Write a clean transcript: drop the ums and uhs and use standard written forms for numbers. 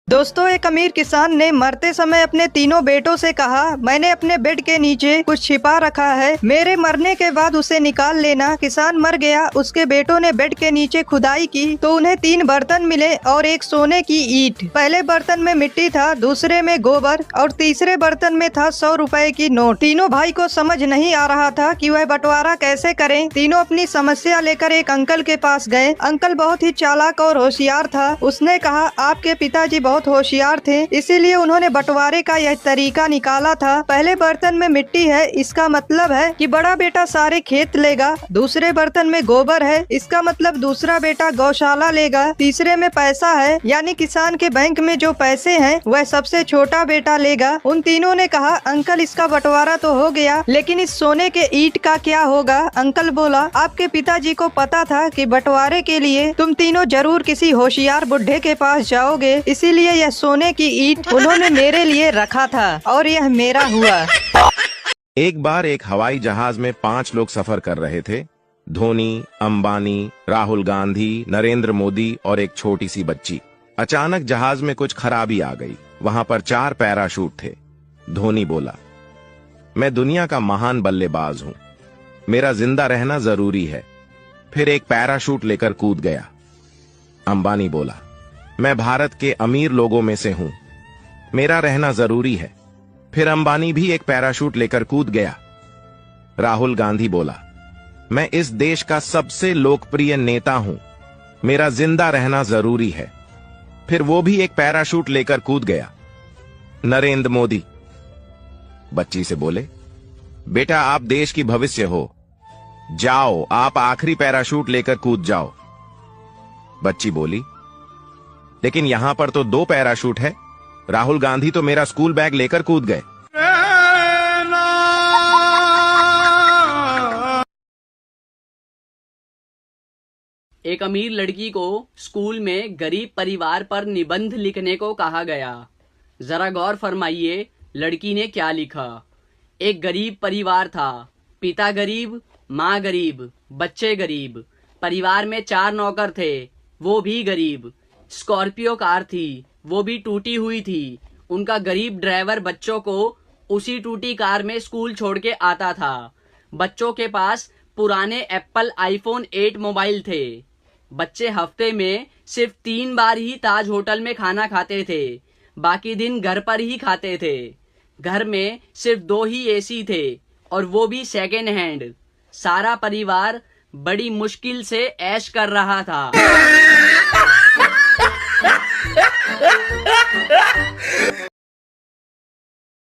दोस्तों, एक अमीर किसान ने मरते समय अपने तीनों बेटों से कहा, मैंने अपने बेड के नीचे कुछ छिपा रखा है, मेरे मरने के बाद उसे निकाल लेना। किसान मर गया। उसके बेटों ने बेड के नीचे खुदाई की तो उन्हें 3 बर्तन मिले और एक सोने की ईंट। पहले बर्तन में मिट्टी था, दूसरे में गोबर और तीसरे बर्तन में था 100 रुपए की नोट। तीनों भाई को समझ नहीं आ रहा था कि वह बंटवारा कैसे करें। तीनों अपनी समस्या लेकर एक अंकल के पास गए। अंकल बहुत ही चालाक और होशियार था। उसने कहा, आपके पिताजी बहुत होशियार थे, इसीलिए उन्होंने बंटवारे का यह तरीका निकाला था। पहले बर्तन में मिट्टी है, इसका मतलब है कि बड़ा बेटा सारे खेत लेगा। दूसरे बर्तन में गोबर है, इसका मतलब दूसरा बेटा गौशाला लेगा। तीसरे में पैसा है, यानी किसान के बैंक में जो पैसे हैं वह सबसे छोटा बेटा लेगा। उन तीनों ने कहा, अंकल इसका बंटवारा तो हो गया, लेकिन इस सोने के ईंट का क्या होगा? अंकल बोला, आपके पिताजी को पता था कि बंटवारे के लिए तुम तीनों जरूर किसी होशियार बुढ़े के पास जाओगे, इसीलिए यह सोने की ईंट उन्होंने मेरे लिए रखा था और यह मेरा हुआ। एक बार एक हवाई जहाज में 5 लोग सफर कर रहे थे। धोनी, अंबानी, राहुल गांधी, नरेंद्र मोदी और एक छोटी सी बच्ची। अचानक जहाज में कुछ खराबी आ गई। वहां पर 4 पैराशूट थे। धोनी बोला, मैं दुनिया का महान बल्लेबाज हूं, मेरा जिंदा रहना जरूरी है। फिर एक पैराशूट लेकर कूद गया। अंबानी बोला, मैं भारत के अमीर लोगों में से हूं, मेरा रहना जरूरी है। फिर अंबानी भी एक पैराशूट लेकर कूद गया। राहुल गांधी बोला, मैं इस देश का सबसे लोकप्रिय नेता हूं, मेरा जिंदा रहना जरूरी है। फिर वो भी एक पैराशूट लेकर कूद गया। नरेंद्र मोदी बच्ची से बोले, बेटा आप देश की भविष्य हो, जाओ आप आखिरी पैराशूट लेकर कूद जाओ। बच्ची बोली, लेकिन यहां पर तो 2 पैराशूट है, राहुल गांधी तो मेरा स्कूल बैग लेकर कूद गए। एक अमीर लड़की को स्कूल में गरीब परिवार पर निबंध लिखने को कहा गया। जरा गौर फरमाइए, लड़की ने क्या लिखा। एक गरीब परिवार था, पिता गरीब, माँ गरीब, बच्चे गरीब। परिवार में 4 नौकर थे, वो भी गरीब। स्कॉर्पियो कार थी, वो भी टूटी हुई थी। उनका गरीब ड्राइवर बच्चों को उसी टूटी कार में स्कूल छोड़ के आता था। बच्चों के पास पुराने एप्पल आईफोन 8 मोबाइल थे। बच्चे हफ्ते में सिर्फ 3 बार ही ताज होटल में खाना खाते थे, बाकी दिन घर पर ही खाते थे। घर में सिर्फ 2 ही एसी थे और वो भी सेकेंड हैंड। सारा परिवार बड़ी मुश्किल से ऐश कर रहा था।